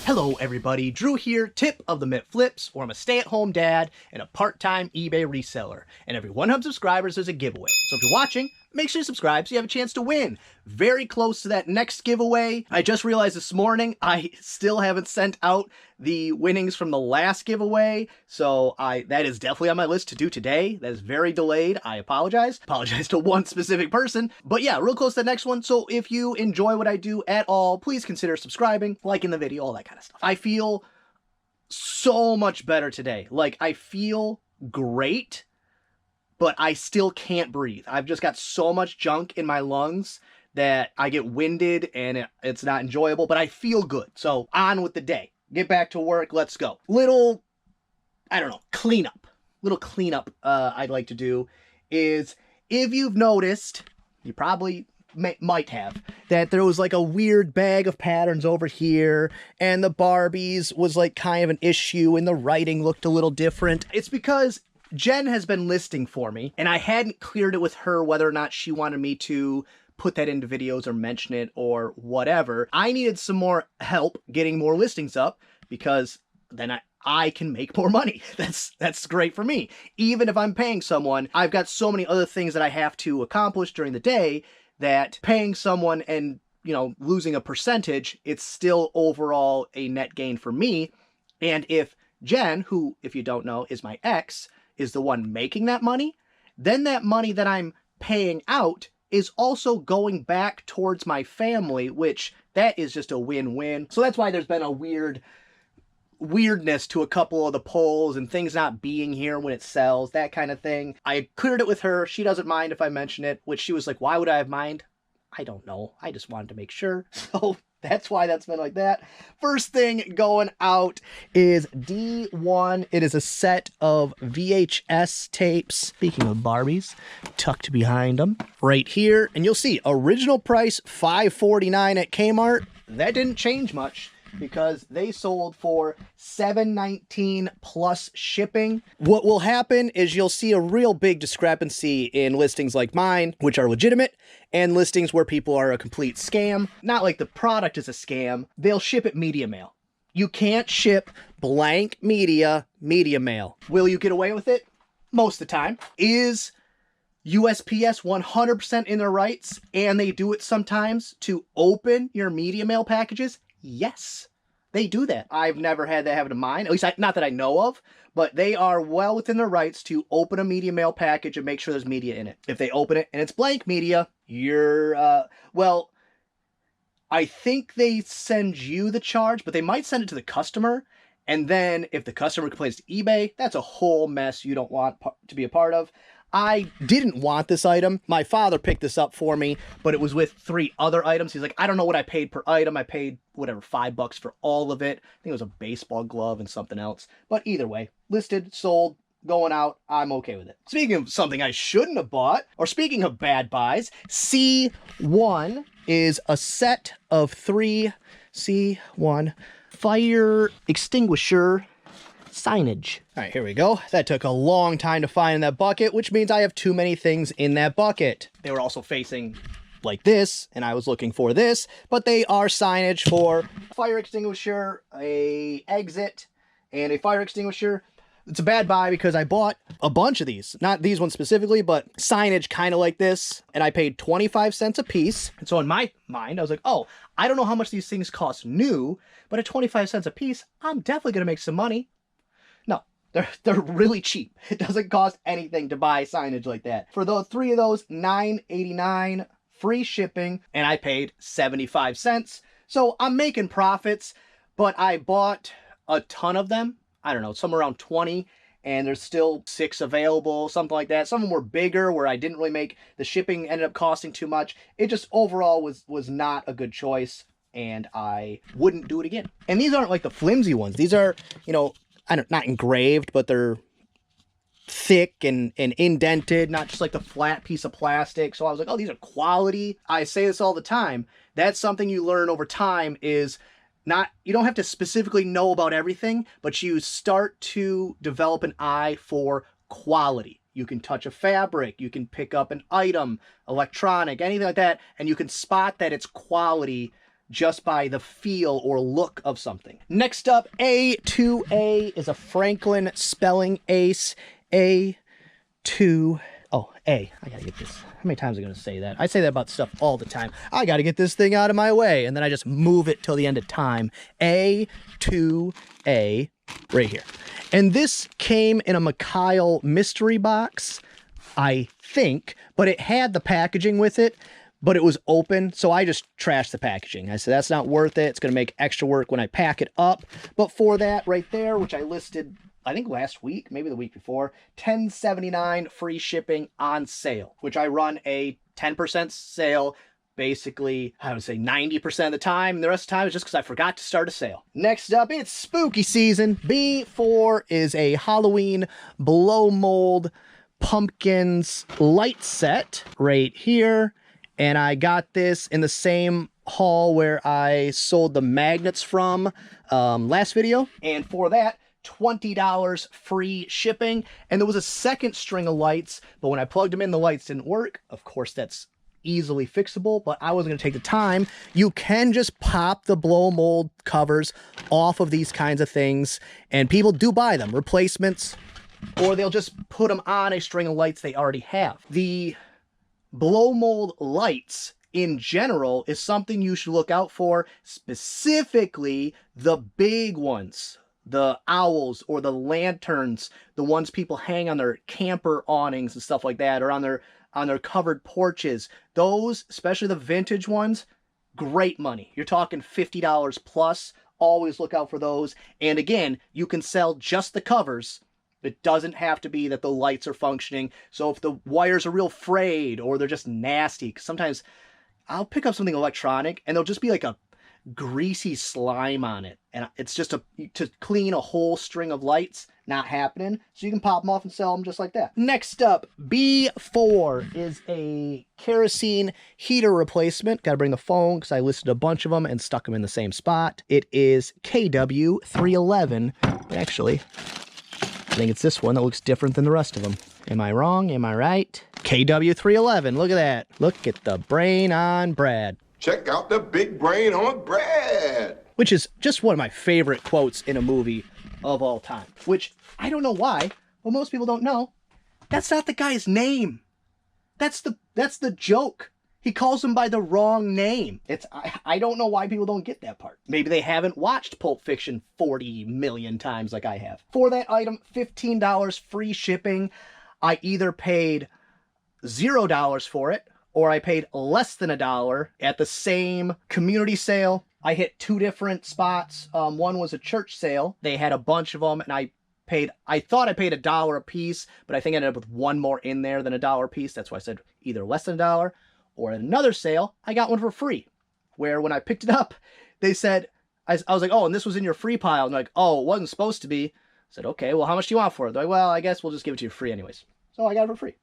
Hello everybody, Drew here, tip of the Mitt Flips, where I'm a stay-at-home dad and a part-time eBay reseller. And every 100 subscribers there's a giveaway. So if you're watching, make sure you subscribe so you have a chance to win. Very close to that next giveaway. I just realized this morning I still haven't sent out the winnings from the last giveaway. So that is definitely on my list to do today. That is very delayed. I apologize. Apologize to one specific person. But yeah, real close to the next one. So if you enjoy what I do at all, please consider subscribing, liking the video, all that kind of stuff. I feel so much better today. Like, I feel great, but I still can't breathe. I've just got so much junk in my lungs that I get winded and it's not enjoyable, but I feel good. So on with the day. Get back to work. Let's go. Little cleanup I'd like to do is, if you've noticed, you probably might have, that there was like a weird bag of patterns over here, and the Barbies was like kind of an issue, and the writing looked a little different. It's because Jen has been listing for me, and I hadn't cleared it with her whether or not she wanted me to put that into videos or mention it or whatever. I needed some more help getting more listings up, because then I can make more money. That's great for me. Even if I'm paying someone, I've got so many other things that I have to accomplish during the day that paying someone and, losing a percentage, it's still overall a net gain for me. And if Jen, who, if you don't know, is my ex, is the one making that money, then that money that I'm paying out is also going back towards my family, which that is just a win-win. So that's why there's been a weirdness to a couple of the polls and things not being here when it sells, that kind of thing. I cleared it with her. She doesn't mind if I mention it, which she was like, why would I have mind? I don't know. I just wanted to make sure. So that's why that's been like that. First thing going out is D1. It is a set of VHS tapes. Speaking of Barbies, tucked behind them right here. And you'll see original price $5.49 at Kmart. That didn't change much, because they sold for $7.19 plus shipping. What will happen is you'll see a real big discrepancy in listings like mine, which are legitimate, and listings where people are a complete scam. Not like the product is a scam. They'll ship it media mail. You can't ship blank media mail. Will you get away with it? Most of the time. Is USPS 100% in their rights, and they do it sometimes, to open your media mail packages? Yes, they do that. I've never had that happen to mine, at least not that I know of, but they are well within their rights to open a media mail package and make sure there's media in it. If they open it and it's blank media, you're, well, I think they send you the charge, but they might send it to the customer. And then if the customer complains to eBay, that's a whole mess you don't want to be a part of. I didn't want this item. My father picked this up for me, but it was with 3 other items. He's like, I don't know what I paid per item. I paid whatever, $5 for all of it. I think it was a baseball glove and something else. But either way, listed, sold, going out, I'm okay with it. Speaking of something I shouldn't have bought, or speaking of bad buys, C1 is a set of 3 C1 fire extinguisher signage. All right, here we go. That took a long time to find in that bucket, which means I have too many things in that bucket. They were also facing like this, and I was looking for this, but they are signage for fire extinguisher, a exit, and a fire extinguisher. It's a bad buy because I bought a bunch of these. Not these ones specifically, but signage kind of like this, and I paid 25 cents a piece. And so in my mind, I was like, oh, I don't know how much these things cost new, but at 25 cents a piece, I'm definitely going to make some money. No, they're really cheap. It doesn't cost anything to buy signage like that. For those 3 of those, $9.89, free shipping, and I paid 75 cents. So I'm making profits, but I bought a ton of them. I don't know, somewhere around 20, and there's still 6 available, something like that. Some of them were bigger where I didn't really make, the shipping ended up costing too much. It just overall was not a good choice, and I wouldn't do it again. And these aren't like the flimsy ones. These are, not engraved, but they're thick and indented, not just like the flat piece of plastic. So I was like, oh, these are quality. I say this all the time. That's something you learn over time, is you don't have to specifically know about everything, but you start to develop an eye for quality. You can touch a fabric, you can pick up an item, electronic, anything like that, and you can spot that it's quality just by the feel or look of something. Next up, A2A is a Franklin spelling ace. A2, oh, A. I gotta get this. How many times am I gonna say that? I say that about stuff all the time. I gotta get this thing out of my way, and then I just move it till the end of time. A2A, right here. And this came in a Mikhail mystery box, I think, but it had the packaging with it, but it was open, so I just trashed the packaging. I said, that's not worth it. It's going to make extra work when I pack it up. But for that right there, which I listed, I think last week, maybe the week before, $10.79 free shipping on sale, which I run a 10% sale, basically, I would say 90% of the time. The rest of the time is just because I forgot to start a sale. Next up, it's spooky season. B4 is a Halloween blow mold pumpkins light set right here. And I got this in the same haul where I sold the magnets from last video. And for that, $20 free shipping. And there was a second string of lights, but when I plugged them in, the lights didn't work. Of course, that's easily fixable, but I wasn't going to take the time. You can just pop the blow mold covers off of these kinds of things, and people do buy them, replacements, or they'll just put them on a string of lights they already have. The blow mold lights in general is something you should look out for, specifically the big ones, the owls or the lanterns, the ones people hang on their camper awnings and stuff like that, or on their covered porches. Those, especially the vintage ones, great money. You're talking $50 plus. Always look out for those. And again, you can sell just the covers. It doesn't have to be that the lights are functioning. So if the wires are real frayed or they're just nasty, because sometimes I'll pick up something electronic and there'll just be like a greasy slime on it. And it's just to clean a whole string of lights, not happening. So you can pop them off and sell them just like that. Next up, B4 is a kerosene heater replacement. Got to bring the phone because I listed a bunch of them and stuck them in the same spot. It is KW311. Actually, I think it's this one that looks different than the rest of them. Am I wrong? Am I right? KW311. Look at that. Look at the brain on Brad. Check out the big brain on Brad. Which is just one of my favorite quotes in a movie of all time. Which, I don't know why, but most people don't know. That's not the guy's name. That's the joke. He calls him by the wrong name. I don't know why people don't get that part. Maybe they haven't watched Pulp Fiction 40 million times like I have. For that item, $15 free shipping. I either paid $0 for it, or I paid less than $1 at the same community sale. I hit two different spots. One was a church sale. They had a bunch of them, and I thought I paid $1 a piece, but I think I ended up with one more in there than $1 a piece. That's why I said either less than $1, or at another sale, I got one for free. Where when I picked it up, they said, I was like, oh, and this was in your free pile. And they're like, oh, it wasn't supposed to be. I said, okay, well, how much do you want for it? They're like, well, I guess we'll just give it to you free anyways. So I got it for free.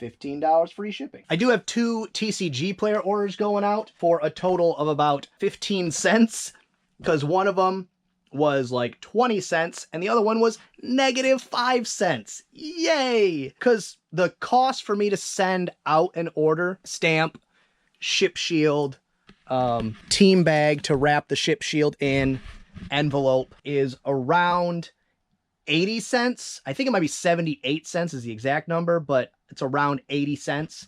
$15 free shipping. I do have 2 TCG player orders going out for a total of about 15 cents, because one of them was like 20 cents and the other one was -5 cents. Yay! Because the cost for me to send out an order, stamp, ship shield, team bag to wrap the ship shield in, envelope, is around 80 cents. I think it might be 78 cents is the exact number, but it's around 80 cents.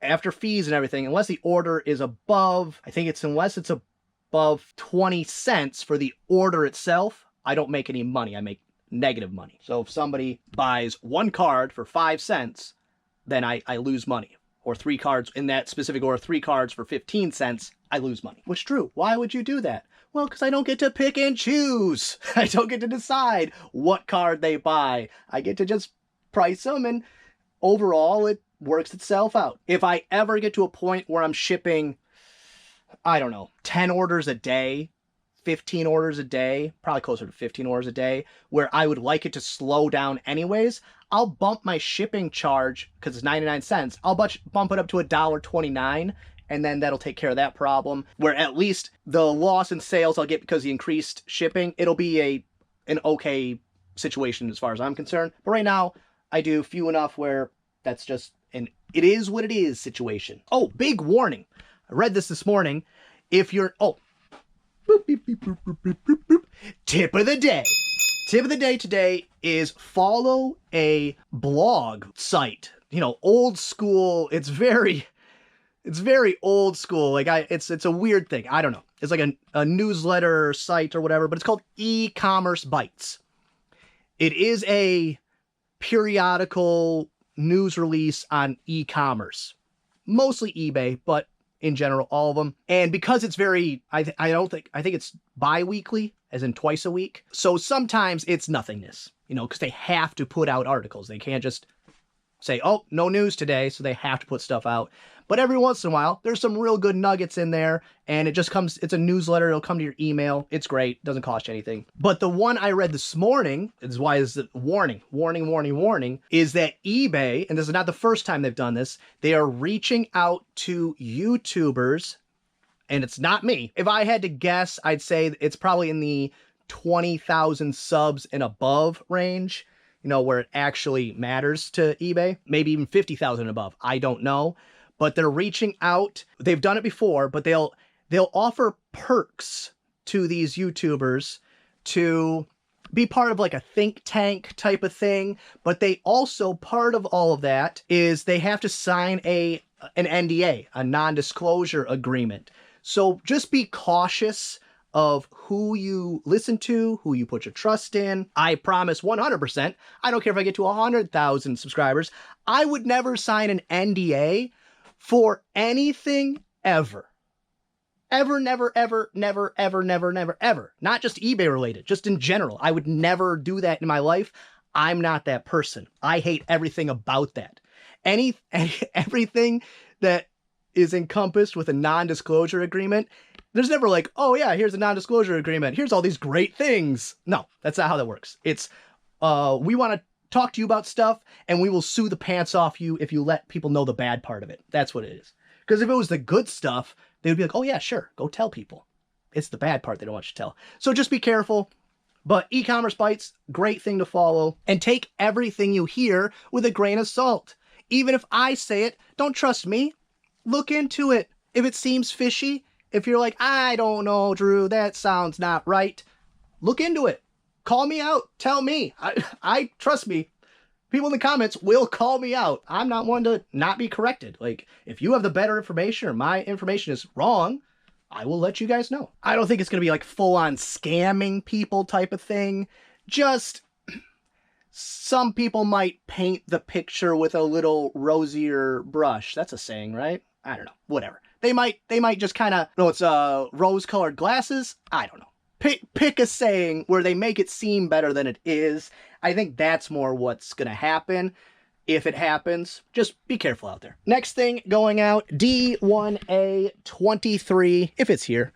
After fees and everything, unless the order is above, unless it's above 20 cents for the order itself, I don't make any money. I make negative money. So if somebody buys one card for 5 cents, then I lose money. Or 3 cards in that specific order, 3 cards for 15 cents, I lose money. Which is true. Why would you do that? Well, because I don't get to pick and choose. I don't get to decide what card they buy. I get to just price them, and overall, it works itself out. If I ever get to a point where I'm shipping, I don't know, 10 orders a day, 15 orders a day, probably closer to 15 orders a day, where I would like it to slow down anyways, I'll bump my shipping charge, because it's 99 cents, I'll bump it up to $1.29, and then that'll take care of that problem, where at least the loss in sales I'll get because of the increased shipping, it'll be an okay situation as far as I'm concerned. But right now, I do few enough where that's just an it is what it is situation. Oh, big warning. I read this morning. if you're, oh, boop, beep, beep, boop, boop, boop, boop, boop. Tip of the day. Tip of the day today is follow a blog site. You know, old school. It's very old school. Like it's a weird thing. I don't know. It's like a newsletter site or whatever, but it's called E-commerce Bites. It is a periodical news release on e-commerce, mostly eBay, but in general, all of them. And because it's very, I think it's bi-weekly, as in twice a week. So sometimes it's nothingness, you know, because they have to put out articles. They can't just say, oh, no news today, so they have to put stuff out. But every once in a while, there's some real good nuggets in there, and it's a newsletter, it'll come to your email. It's great, doesn't cost you anything. But the one I read this morning, is why is it warning, is that eBay, and this is not the first time they've done this, they are reaching out to YouTubers, and it's not me. If I had to guess, I'd say it's probably in the 20,000 subs and above range, you know, where it actually matters to eBay, maybe even 50,000 and above. I don't know. But they're reaching out. They've done it before, but they'll offer perks to these YouTubers to be part of like a think tank type of thing. But they also, part of all of that is they have to sign an NDA, a non-disclosure agreement. So just be cautious of who you listen to, who you put your trust in. I promise 100%, I don't care if I get to 100,000 subscribers, I would never sign an NDA for anything ever. Ever, never, ever, never, ever, never, never, ever. Not just eBay related, just in general. I would never do that in my life. I'm not that person. I hate everything about that. Everything that is encompassed with a non-disclosure agreement, there's never like, oh yeah, here's a non-disclosure agreement. Here's all these great things. No, that's not how that works. It's, we want to talk to you about stuff, and we will sue the pants off you if you let people know the bad part of it. That's what it is. Because if it was the good stuff, they would be like, oh yeah, sure, go tell people. It's the bad part they don't want you to tell. So just be careful. But e-commerce bites, great thing to follow. And take everything you hear with a grain of salt. Even if I say it, don't trust me. Look into it. If it seems fishy, if you're like, I don't know, Drew, that sounds not right, look into it. Call me out. Tell me. I trust me. People in the comments will call me out. I'm not one to not be corrected. Like, if you have the better information or my information is wrong, I will let you guys know. I don't think it's going to be like full-on scamming people type of thing. Just some people might paint the picture with a little rosier brush. That's a saying, right? I don't know. Whatever. They might just kind of, no, it's rose-colored glasses. I don't know. Pick a saying where they make it seem better than it is. I think that's more what's going to happen. If it happens, just be careful out there. Next thing going out, D1A23, if it's here,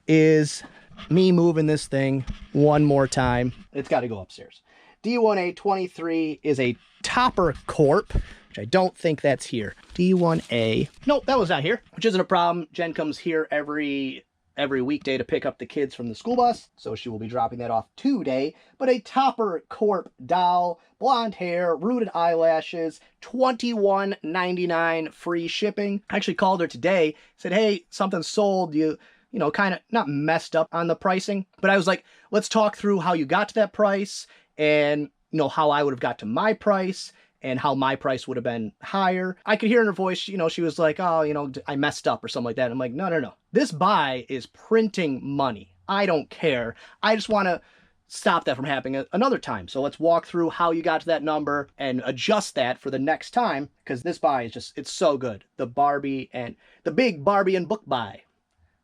is me moving this thing one more time. It's got to go upstairs. D1A23 is a Topper Corp, which I don't think that's here. D1A. Nope, that was not here, which isn't a problem. Jen comes here every weekday to pick up the kids from the school bus, so she will be dropping that off today. But a Topper Corp doll, blonde hair, rooted eyelashes, $21.99 free shipping. I actually called her today, said, hey, something sold. You know, kind of not messed up on the pricing, but I was like, let's talk through how you got to that price and, you know, how I would have got to my price and how my price would have been higher. I could hear in her voice, you know, she was like, oh, you know, I messed up or something like that. I'm like, no. This buy is printing money. I don't care. I just want to stop that from happening another time. So let's walk through how you got to that number and adjust that for the next time, because this buy is just, it's so good. The big Barbie and book buy.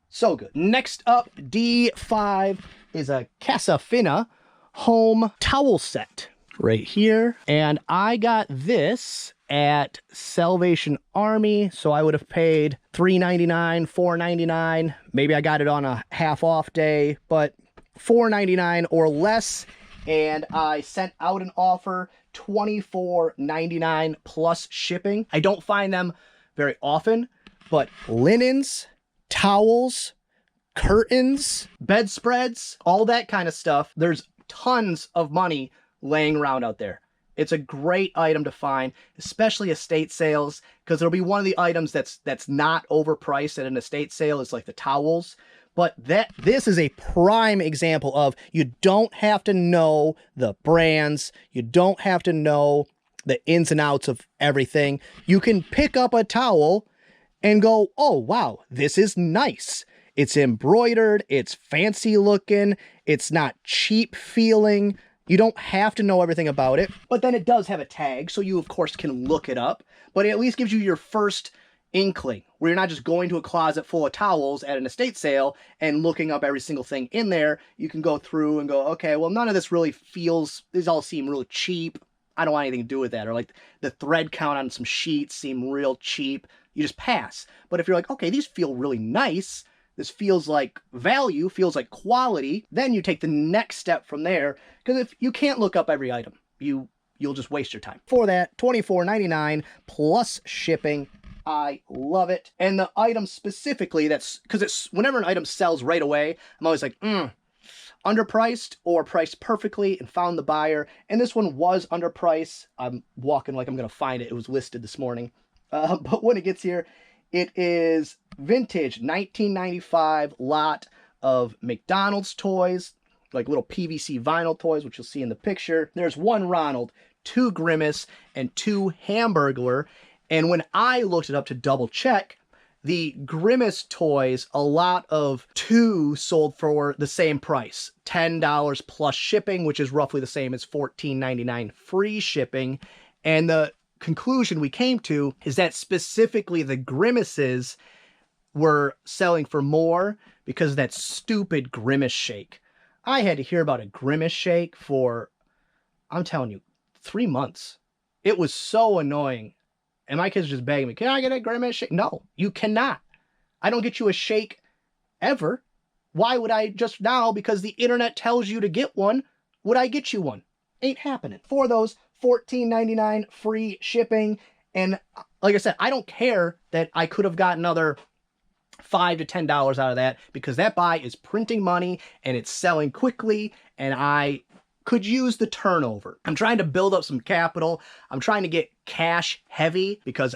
So good. Next up, D5 is a Casa Fina home towel set. Right here. And I got this at Salvation Army, so I would have paid $3.99, $4.99. Maybe I got it on a half off day, but $4.99 or less. And I sent out an offer, $24.99 plus shipping. I don't find them very often, but linens, towels, curtains, bedspreads, all that kind of stuff. There's tons of money laying around out there. It's a great item to find, especially estate sales, because it'll be one of the items that's not overpriced at an estate sale. It's like the towels. But this is a prime example of, you don't have to know the brands. You don't have to know the ins and outs of everything. You can pick up a towel and go, oh, wow, this is nice. It's embroidered. It's fancy looking. It's not cheap feeling. You don't have to know everything about it. But then it does have a tag, so you, of course, can look it up. But it at least gives you your first inkling, where you're not just going to a closet full of towels at an estate sale and looking up every single thing in there. You can go through and go, okay, well, none of this really feels, these all seem really cheap. I don't want anything to do with that. Or like the thread count on some sheets seem real cheap. You just pass. But if you're like, okay, these feel really nice, this feels like value, feels like quality, then you take the next step from there. Because if you can't look up every item, you'll just waste your time. For that, $24.99 plus shipping. I love it. And the item specifically, that's because it's whenever an item sells right away, I'm always like, underpriced or priced perfectly and found the buyer. And this one was underpriced. I'm walking like I'm going to find it. It was listed this morning. But when it gets here, it is vintage 1995 lot of McDonald's toys, like little PVC vinyl toys, which you'll see in the picture. There's 1 Ronald, 2 Grimace, and 2 Hamburglar. And when I looked it up to double check, the Grimace toys, a lot of 2 sold for the same price, $10 plus shipping, which is roughly the same as $14.99 free shipping. And the conclusion we came to is that specifically the Grimaces were selling for more because of that stupid Grimace shake. I had to hear about a Grimace shake for, I'm telling you, 3 months. It was so annoying. And my kids just begging me, can I get a Grimace shake? No, you cannot. I don't get you a shake ever. Why would I just now, because the internet tells you to get one, would I get you one? Ain't happening. For those, $14.99 free shipping. And like I said, I don't care that I could have got another $5 to $10 out of that, because that buy is printing money and it's selling quickly, and I could use the turnover. I'm trying to build up some capital. I'm trying to get cash heavy, because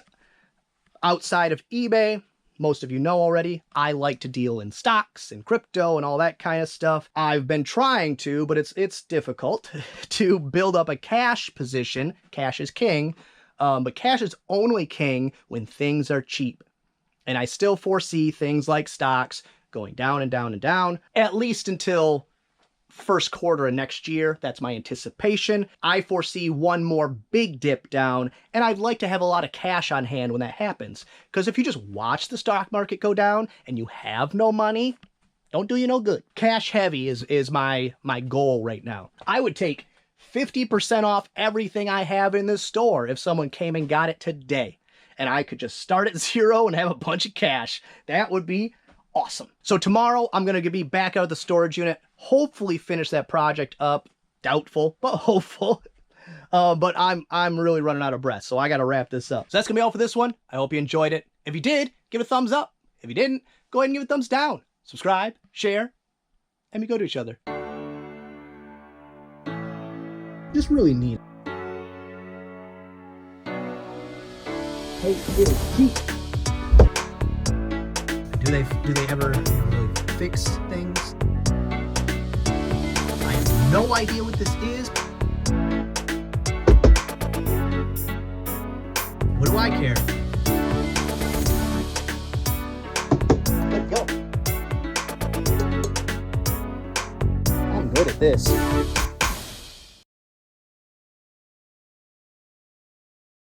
outside of eBay, most of you know already, I like to deal in stocks and crypto and all that kind of stuff. I've been trying to, but it's difficult to build up a cash position. Cash is king, but cash is only king when things are cheap. And I still foresee things like stocks going down and down and down, at least until first quarter of next year. That's my anticipation. I foresee one more big dip down, and I'd like to have a lot of cash on hand when that happens. Because if you just watch the stock market go down and you have no money, don't do you no good. Cash heavy is my goal right now. I would take 50% off everything I have in this store if someone came and got it today, and I could just start at 0 and have a bunch of cash. That would be awesome. So tomorrow I'm going to be back out of the storage unit, hopefully finish that project up. Doubtful, but hopeful. But I'm really running out of breath, so I got to wrap this up. So that's going to be all for this one. I hope you enjoyed it. If you did, give it a thumbs up. If you didn't, go ahead and give it a thumbs down. Subscribe, share, and be good to each other. Just really neat. Hey, little feet. Do they ever really fix things? I have no idea what this is. What do I care? Let go. I'm good at this.